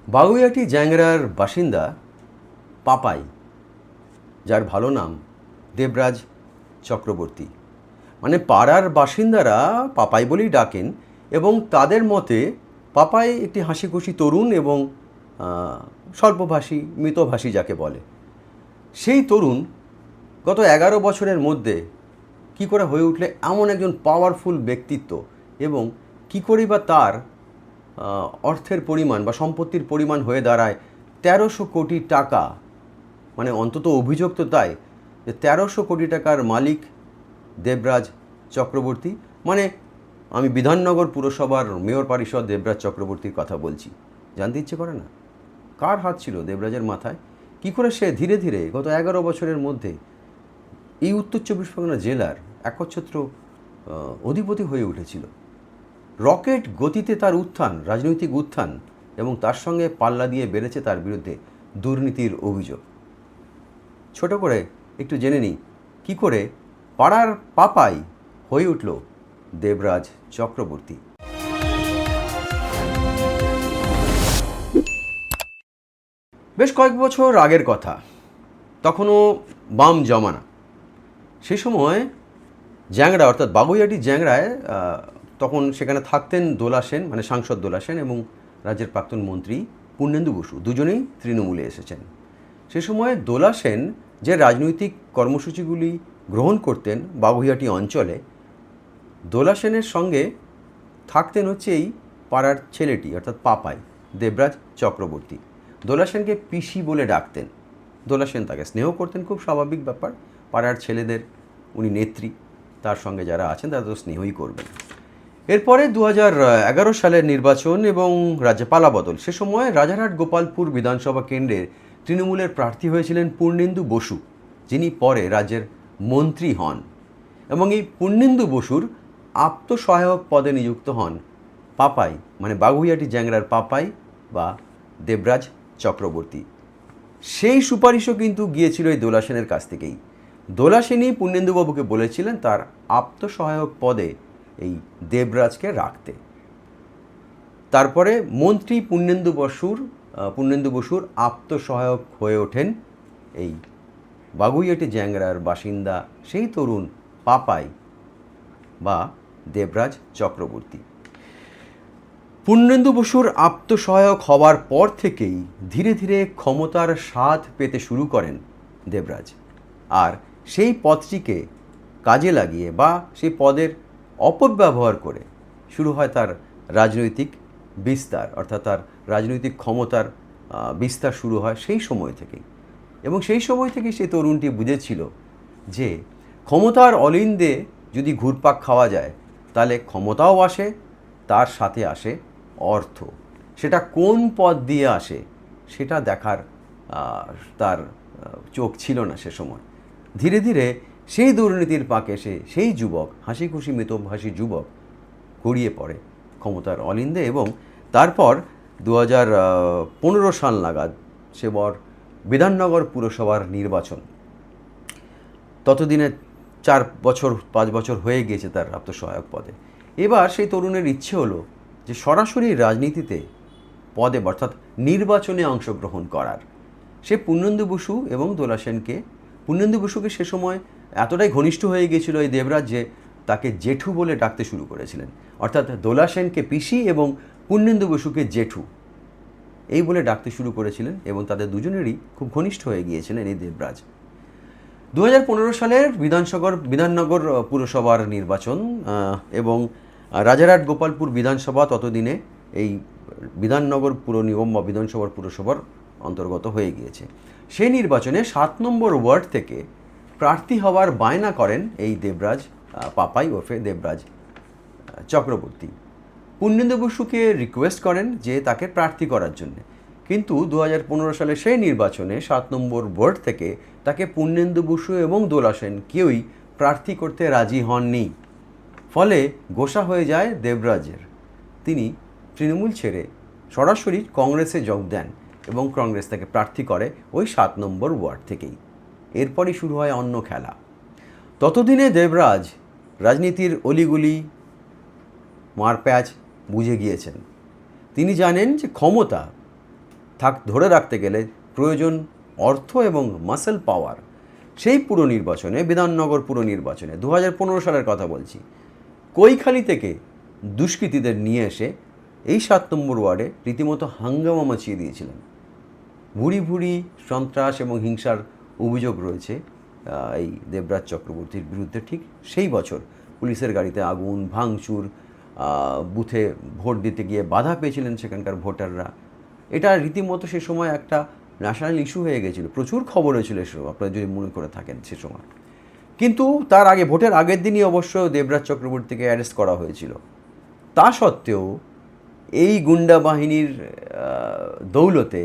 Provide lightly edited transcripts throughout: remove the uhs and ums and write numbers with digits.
বাগুইআটি জ্যাংরার বাসিন্দা পাপাই, যার ভালো নাম দেবরাজ চক্রবর্তী। মানে পাড়ার বাসিন্দারা পাপাই বলেই ডাকেন এবং তাদের মতে পাপাই একটি হাসিখুশি তরুণ এবং স্বল্পভাষী, মিতভাষী যাকে বলে। সেই তরুণ গত 11 বছরের মধ্যে কি করে হয়ে উঠলে এমন একজন পাওয়ারফুল ব্যক্তিত্ব এবং কি করেই বা তার অর্থের পরিমাণ বা সম্পত্তির পরিমাণ হয়ে দাঁড়ায় 1300 কোটি টাকা। মানে অন্তত অভিযোগ তো তাই যে 1300 কোটি টাকার মালিক দেবরাজ চক্রবর্তী। মানে আমি বিধাননগর পুরসভার মেয়র পরিষদ দেবরাজ চক্রবর্তীর কথা বলছি। জানতে ইচ্ছে করে না কার হাত ছিল দেবরাজের মাথায়? কি করে সে ধীরে ধীরে গত 11 বছরের মধ্যে এই উত্তর 24 পরগনা জেলার একচ্ছত্র অধিপতি হয়ে উঠেছিল। রকেট গতিতে তার উত্থান, রাজনৈতিক উত্থান, এবং তার সঙ্গে পাল্লা দিয়ে বেড়েছে তার বিরুদ্ধে দুর্নীতির অভিযোগ। ছোট করে একটু জেনে নিই কী করে পাড়ার পাপাই হয়ে উঠল দেবরাজ চক্রবর্তী। বেশ কয়েক বছর আগের কথা, তখনও বাম জমানা। সে সময় জ্যাংরা অর্থাৎ বাগুইআটি জ্যাংরায় তখন সেখানে থাকতেন দোলা সেন, মানে সাংসদ দোলা সেন, এবং রাজ্যের প্রাক্তন মন্ত্রী পূর্ণেন্দু বসু, দুজনেই তৃণমূলে এসেছেন। সে সময় দোলা সেন যে রাজনৈতিক কর্মসূচিগুলি গ্রহণ করতেন বাগুইআটি অঞ্চলে, দোলা সেনের সঙ্গে থাকতেন হচ্ছে এই পাড়ার ছেলেটি অর্থাৎ পাপাই, দেবরাজ চক্রবর্তী। দোলা সেনকে পিসি বলে ডাকতেন। দোলা সেন তাকে স্নেহ করতেন, খুব স্বাভাবিক ব্যাপার। পাড়ার ছেলেদের উনি নেত্রী, তার সঙ্গে যারা আছেন তারা তো স্নেহই করবেন। এরপরে 2011 সালের নির্বাচন এবং রাজ্যে পালাবদল। সে সময় রাজারহাট গোপালপুর বিধানসভা কেন্দ্রের তৃণমূলের প্রার্থী হয়েছিলেন পূর্ণেন্দু বসু, যিনি পরে রাজ্যের মন্ত্রী হন। এবং এই পূর্ণেন্দু বসুর আত্মসহায়ক পদে নিযুক্ত হন পাপাই, মানে বাগুইআটি জ্যাংরার পাপাই বা দেবরাজ চক্রবর্তী। সেই সুপারিশও কিন্তু গিয়েছিল এই দোলা সেনের কাছ থেকেই। দোলা সেনই পূর্ণেন্দুবাবুকে বলেছিলেন তার আত্মসহায়ক পদে এই দেবরাজকে রাখতে। তারপরে মন্ত্রী পূর্ণেন্দু বসুর আত্মসহায়ক হয়ে ওঠেন এই বাগুইআটি জ্যাংরার বাসিন্দা সেই তরুণ পাপাই বা দেবরাজ চক্রবর্তী। পূর্ণেন্দু বসুর আত্মসহায়ক হওয়ার পর থেকেই ধীরে ধীরে ক্ষমতার স্বাদ পেতে শুরু করেন দেবরাজ। আর সেই পদটিকে কাজে লাগিয়ে বা সেই পদের অপব্যবহার করে শুরু হয় তার রাজনৈতিক বিস্তার, অর্থাৎ তার রাজনৈতিক ক্ষমতার বিস্তার শুরু হয় সেই সময় থেকেই। এবং সেই সময় থেকেই সেই তরুণটি বুঝেছিল যে ক্ষমতার অলিন্দে যদি ঘুরপাক খাওয়া যায় তাহলে ক্ষমতাও আসে, তার সাথে আসে অর্থ। সেটা কোন পথ দিয়ে আসে সেটা দেখার তার চোখ ছিল না সে সময়। ধীরে ধীরে সেই দুর্নীতির পাকে সেই যুবক, হাসি খুশি মিতভাষী যুবক গড়িয়ে পড়ে ক্ষমতার অলিন্দে। এবং তারপর 2015 সাল নাগাদ সেবার বিধাননগর পুরসভার নির্বাচন। ততদিনে 4-5 বছর হয়ে গিয়েছে তার আত্মসহায়ক পদে। এবার সেই তরুণের ইচ্ছে হলো যে সরাসরি রাজনীতিতে পদে অর্থাৎ নির্বাচনে অংশগ্রহণ করার। সে পূর্ণেন্দু বসু এবং দোলা সেনকে, পূর্ণেন্দু বসুকে সে সময় এতটাই ঘনিষ্ঠ হয়ে গিয়েছিল এই দেবরাজ যে তাকে জেঠু বলে ডাকতে শুরু করেছিলেন। অর্থাৎ দোলা সেনকে পিসি এবং পূর্ণেন্দু বসুকে জেঠু এই বলে ডাকতে শুরু করেছিলেন এবং তাদের দুজনেরই খুব ঘনিষ্ঠ হয়ে গিয়েছিলেন এই দেবরাজ। 2015 সালের বিধাননগর পুরসভার নির্বাচন এবং রাজারহাট গোপালপুর বিধানসভা ততদিনে এই বিধাননগর পুর নিগম বা বিধানসভার পুরসভার অন্তর্গত হয়ে গিয়েছে। সেই নির্বাচনে 7 নম্বর ওয়ার্ড থেকে প্রার্থী হওয়ার বায়না করেন এই দেবরাজ পাপাই ওরফে দেবরাজ চক্রবর্তী। পূর্ণেন্দু বসুকে রিকোয়েস্ট করেন যে তাকে প্রার্থী করার জন্য, কিন্তু 2015 সালে সেই নির্বাচনে 7 নম্বর ওয়ার্ড থেকে তাকে পূর্ণেন্দু বসু এবং দোলা সেন কেউই প্রার্থী করতে রাজি হননি। ফলে গোসা হয়ে যায় দেবরাজের। তিনি তৃণমূল ছেড়ে সরাসরি কংগ্রেসে যোগ দেন এবং কংগ্রেস তাকে প্রার্থী করে ওই 7 নম্বর ওয়ার্ড থেকেই। এরপরই শুরু হয় অন্য খেলা। ততদিনে দেবরাজ রাজনীতির অলিগুলি মারপ্যাচ বুঝে গিয়েছেন। তিনি জানেন যে ক্ষমতা ধরে রাখতে গেলে প্রয়োজন অর্থ এবং মাসেল পাওয়ার। সেই পুর নির্বাচনে, বিধাননগর পুর নির্বাচনে 2015 সালের কথা বলছি, কৈখালি থেকে দুষ্কৃতীদের নিয়ে এসে এই 7 নম্বর ওয়ার্ডে রীতিমতো হাঙ্গামা মাচিয়ে দিয়েছিলেন। ভুরি ভুরি সন্ত্রাস এবং হিংসার অভিযোগ রয়েছে এই দেবরাজ চক্রবর্তীর বিরুদ্ধে। ঠিক সেই বছর পুলিশের গাড়িতে আগুন, ভাঙচুর, বুথে ভোট দিতে গিয়ে বাধা পেয়েছিলেন সেখানকার ভোটাররা। এটা রীতিমতো সে সময় একটা ন্যাশনাল ইস্যু হয়ে গেছিল, প্রচুর খবর হয়েছিল এসব, আপনারা যদি মনে করে থাকেন সে সময়। কিন্তু তার আগে, ভোটের আগের দিনই অবশ্য দেবরাজ চক্রবর্তীকে অ্যারেস্ট করা হয়েছিল। তা সত্ত্বেও এই গুন্ডা বাহিনীর দৌলতে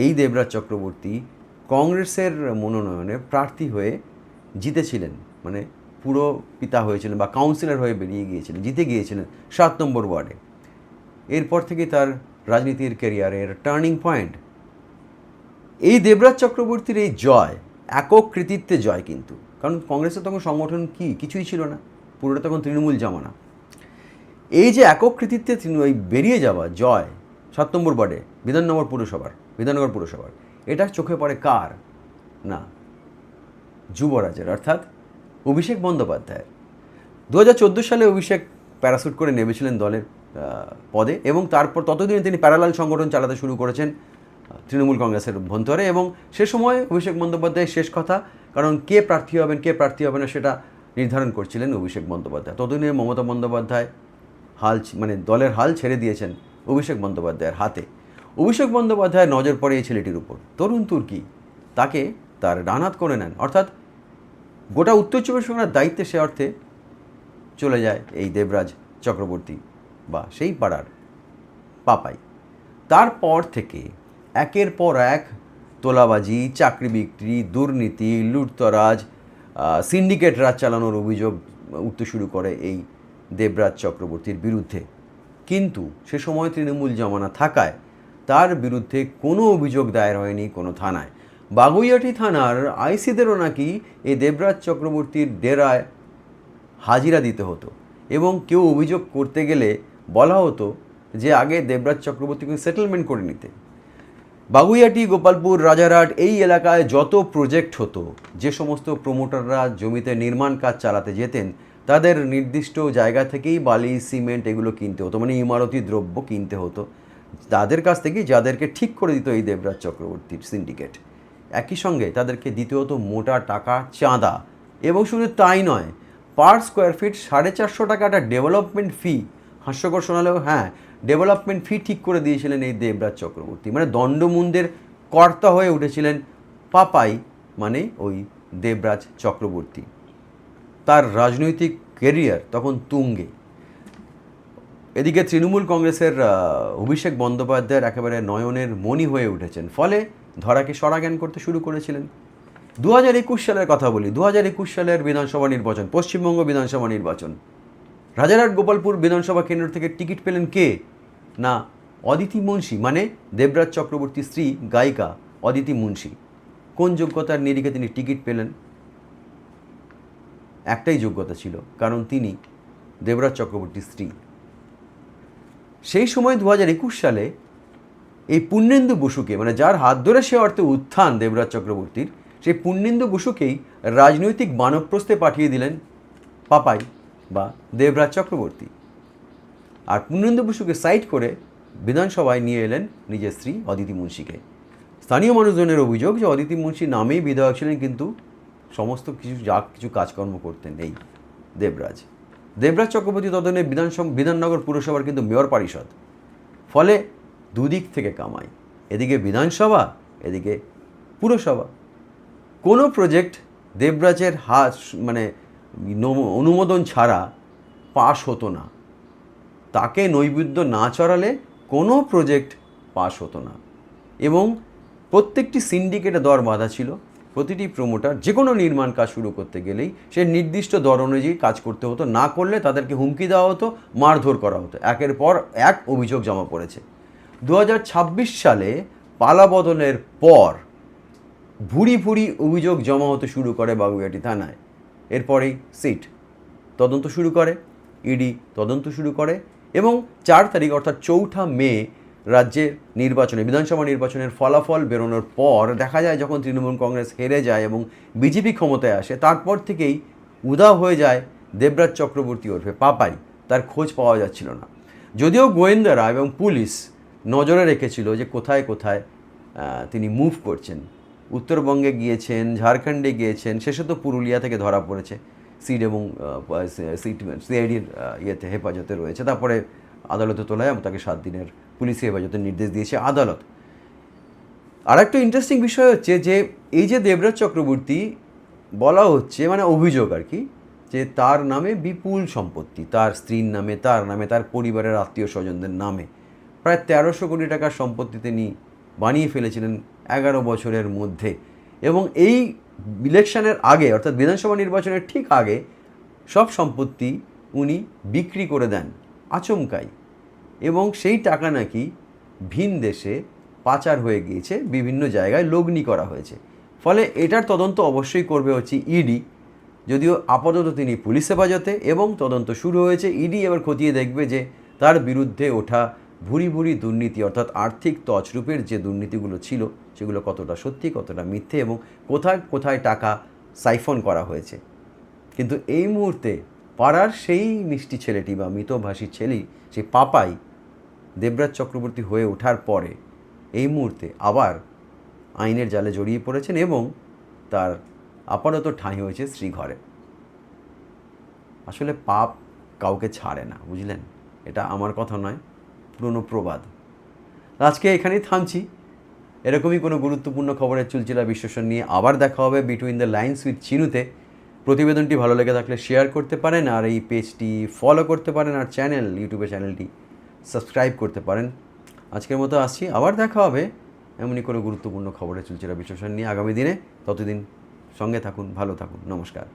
এই দেবরাজ চক্রবর্তী কংগ্রেসের মনোনয়নে প্রার্থী হয়ে জিতেছিলেন, মানে পুরো পিতা হয়েছিলেন বা কাউন্সিলর হয়ে বেরিয়ে গিয়েছিলেন, জিতে গিয়েছিলেন 7 নম্বর ওয়ার্ডে। এরপর থেকে তার রাজনীতির ক্যারিয়ারের টার্নিং পয়েন্ট। এই দেবরাজ চক্রবর্তীর এই জয় একক কৃতিত্বে জয়, কিন্তু কারণ কংগ্রেসের তখন সংগঠন কিছুই ছিল না, পুরোটা তখন তৃণমূল জামানা। এই যে একক কৃতিত্বে ওই বেরিয়ে যাওয়া জয় 7 নম্বর ওয়ার্ডে বিধাননগর পুরসভার, এটা চোখে পড়ে কার? না, যুবরাজের, অর্থাৎ অভিষেক বন্দ্যোপাধ্যায়ের। 2014 সালে অভিষেক প্যারাশুট করে নেমেছিলেন দলের পদে, এবং তারপর ততদিনে তিনি প্যারালাল সংগঠন চালাতে শুরু করেছেন তৃণমূল কংগ্রেসের অভ্যন্তরে। এবং সে সময় অভিষেক বন্দ্যোপাধ্যায়ের শেষ কথা, কারণ কে প্রার্থী হবেন না সেটা নির্ধারণ করছিলেন অভিষেক বন্দ্যোপাধ্যায়। ততদিনে মমতা বন্দ্যোপাধ্যায় দলের হাল ছেড়ে দিয়েছেন অভিষেক বন্দ্যোপাধ্যায়ের হাতে। অভিষেক বন্দ্যোপাধ্যায়ের নজর পড়ে এই ছেলেটির উপর, তরুণ তুর্কি, তাকে তার ডানহাত করে নেন, অর্থাৎ গোটা উত্তর চব্বিশ পরগনার দায়িত্বে সে অর্থে চলে যায় এই দেবরাজ চক্রবর্তী বা সেই পাড়ার পাপাই। তারপর থেকে একের পর এক তোলাবাজি, চাকরি বিক্রি, দুর্নীতি, লুটতরাজ, সিন্ডিকেট রাজ চালানোর অভিযোগ উঠতে শুরু করে এই দেবরাজ চক্রবর্তীর বিরুদ্ধে। কিন্তু সে সময় তৃণমূল জমানা থাকায় তার বিরুদ্ধে কোনো অভিযোগ দায়ের হয়নি কোনো থানায়। বাগুইআটি থানার আইসিদেরও নাকি এই দেবরাজ চক্রবর্তীর ডেরায় হাজিরা দিতে হতো, এবং কেউ অভিযোগ করতে গেলে বলা হতো যে আগে দেবরাজ চক্রবর্তীকে সেটেলমেন্ট করে নিতে। বাগুইআটি, গোপালপুর, রাজারহাট এই এলাকায় যত প্রজেক্ট হতো, যে সমস্ত প্রমোটাররা জমিতে নির্মাণ কাজ চালাতে যেতেন, তাদের নির্দিষ্ট জায়গা থেকেই বালি, সিমেন্ট এগুলো কিনতে হতো, মানে ইমারতি দ্রব্য কিনতে হতো তাদের কাছ থেকেই, যাদেরকে ঠিক করে দিত এই দেবরাজ চক্রবর্তীর সিন্ডিকেট। একই সঙ্গে তাদেরকে দিতে হতো মোটা টাকা চাঁদা, এবং শুধু তাই নয়, পার স্কোয়ার ফিট 450 টাকা একটা ডেভেলপমেন্ট ফি। হাস্যকর শোনালেও হ্যাঁ, ডেভেলপমেন্ট ফি ঠিক করে দিয়েছিলেন এই দেবরাজ চক্রবর্তী, মানে দণ্ডমুন্ডের কর্তা হয়ে উঠেছিলেন পাপাই, মানে ওই দেবরাজ চক্রবর্তী। তার রাজনৈতিক ক্যারিয়ার তখন তুঙ্গে। এদিকে তৃণমূল কংগ্রেসের অভিষেক বন্দ্যোপাধ্যায়ের একেবারে নয়নের মণি হয়ে উঠেছেন, ফলে ধরাকে সরাজ্ঞান করতে শুরু করেছিলেন। 2021 সালের কথা বলি, 2021 সালের বিধানসভা নির্বাচন, পশ্চিমবঙ্গ বিধানসভা নির্বাচন। রাজারহাট গোপালপুর বিধানসভা কেন্দ্র থেকে টিকিট পেলেন কে? না, অদিতি মুন্সি, মানে দেবরাজ চক্রবর্তীর স্ত্রী গায়িকা অদিতি মুন্সি। কোন যোগ্যতার নিরিখে তিনি টিকিট পেলেন? একটাই যোগ্যতা ছিল, কারণ তিনি দেবরাজ চক্রবর্তীর স্ত্রী। সেই সময় 2021 সালে এই পুণ্যেন্দু বসুকে, মানে যার হাত ধরে সে অর্থে উত্থান দেবরাজ চক্রবর্তীর, সেই পুণ্যেন্দু বসুকেই রাজনৈতিক বানপ্রস্থে পাঠিয়ে দিলেন পাপাই বা দেবরাজ চক্রবর্তী। আর পুণ্যেন্দু বসুকে সাইড করে বিধানসভায় নিয়ে এলেন নিজের স্ত্রী অদিতি মুন্সিকে। স্থানীয় মানুষজনের অভিযোগ যে অদিতি মুন্সি নামেই বিধায়ক ছিলেন, কিন্তু সমস্ত কিছু কাজকর্ম করতেন এই দেবরাজ চক্রবর্তী। ততদিনে বিধাননগর পুরসভার কিন্তু মেয়র পরিষদ, ফলে দুদিক থেকে কামাই, এদিকে বিধানসভা, এদিকে পুরসভা। কোনো প্রজেক্ট দেবরাজের অনুমোদন ছাড়া পাশ হতো না, তাকে নৈবেদ্য না চড়ালে কোনো প্রজেক্ট পাশ হতো না। এবং প্রত্যেকটি সিন্ডিকেটে দর বাঁধা ছিল, প্রতিটি প্রমোটার যে কোনো নির্মাণ কাজ শুরু করতে গেলেই সে নির্দিষ্ট দর অনুযায়ী কাজ করতে হতো, না করলে তাদেরকে হুমকি দেওয়া হতো, মারধর করা হতো। একের পর এক অভিযোগ জমা পড়েছে। 2026 সালে পালা বদলের পর ভুরি ভুরি অভিযোগ জমা হতে শুরু করে বাগুইআটি থানায়। এরপরেই সিট তদন্ত শুরু করে, ইডি তদন্ত শুরু করে, এবং 4 তারিখ অর্থাৎ 4 মে রাজ্যের নির্বাচনে, বিধানসভা নির্বাচনের ফলাফল বেরোনোর পর দেখা যায় যখন তৃণমূল কংগ্রেস হেরে যায় এবং বিজেপি ক্ষমতায় আসে, তারপর থেকেই উধাও হয়ে যায় দেবরাজ চক্রবর্তী ওরফে পাপাই। তার খোঁজ পাওয়া যাচ্ছিল না। যদিও গোয়েন্দারা এবং পুলিশ নজরে রেখেছিল যে কোথায় কোথায় তিনি মুভ করছেন। উত্তরবঙ্গে গিয়েছেন, ঝাড়খণ্ডে গিয়েছেন, শেষে তো পুরুলিয়া থেকে ধরা পড়েছে, সিড এবং সিআইডির ইয়েতে হেফাজতে রয়েছে। তারপরে আদালতে তোলায় এবং তাকে 7 দিনের পুলিশি হেফাজতের নির্দেশ দিয়েছে আদালত। আর একটা ইন্টারেস্টিং বিষয় হচ্ছে যে এই যে দেবরাজ চক্রবর্তী, বলা হচ্ছে মানে অভিযোগ আর কি, যে তার নামে বিপুল সম্পত্তি, তার স্ত্রীর নামে, তার নামে, তার পরিবারের আত্মীয় স্বজনদের নামে প্রায় 1300 কোটি টাকার সম্পত্তি তিনি বানিয়ে ফেলেছিলেন 11 বছরের মধ্যে। এবং এই ইলেকশনের আগে, অর্থাৎ বিধানসভা নির্বাচনের ঠিক আগে সব সম্পত্তি উনি বিক্রি করে দেন আচমকাই, এবং সেই টাকা নাকি ভিন দেশে পাচার হয়ে গিয়েছে, বিভিন্ন জায়গায় লগ্নি করা হয়েছে। ফলে এটার তদন্ত অবশ্যই করবে হচ্ছে ইডি, যদিও আপাতত তিনি পুলিশ হেফাজতে এবং তদন্ত শুরু হয়েছে। ইডি এবার খতিয়ে দেখবে যে তার বিরুদ্ধে ওঠা ভুরি ভুরি দুর্নীতি, অর্থাৎ আর্থিক তছরূপের যে দুর্নীতিগুলো ছিল সেগুলো কতটা সত্যি, কতটা মিথ্যে, এবং কোথায় কোথায় টাকা সাইফন করা হয়েছে। কিন্তু এই মুহূর্তে পাড়ার সেই মিষ্টি ছেলেটি বা মিতভাষী ছেলেই, সেই পাপাই দেবরাজ চক্রবর্তী হয়ে ওঠার পরে এই মুহূর্তে আবার আইনের জালে জড়িয়ে পড়েছেন এবং তার আপাতত ঠাঁই হয়েছে শ্রীঘরে। আসলে পাপ কাউকে ছাড়ে না, বুঝলেন? এটা আমার কথা নয়, পুরনো প্রবাদ। আজকে এখানেই থামছি। এরকমই কোনো গুরুত্বপূর্ণ খবরের চুলচেরা বিশ্লেষণ নিয়ে আবার দেখা হবে বিটুইন দ্য লাইন্স উইথ চিনুতে। প্রতিবেদনটি ভালো লেগে থাকলে শেয়ার করতে পারেন, আর এই পেজটি ফলো করতে পারেন, আর ইউটিউবের চ্যানেলটি সাবস্ক্রাইব করতে পারেন। আজকের মতো আসছি, আবার দেখা হবে এমনই কোনো গুরুত্বপূর্ণ খবরের চুলচেরা বিশ্লেষণ নিয়ে আগামী দিনে। ততদিন সঙ্গে থাকুন, ভালো থাকুন, নমস্কার।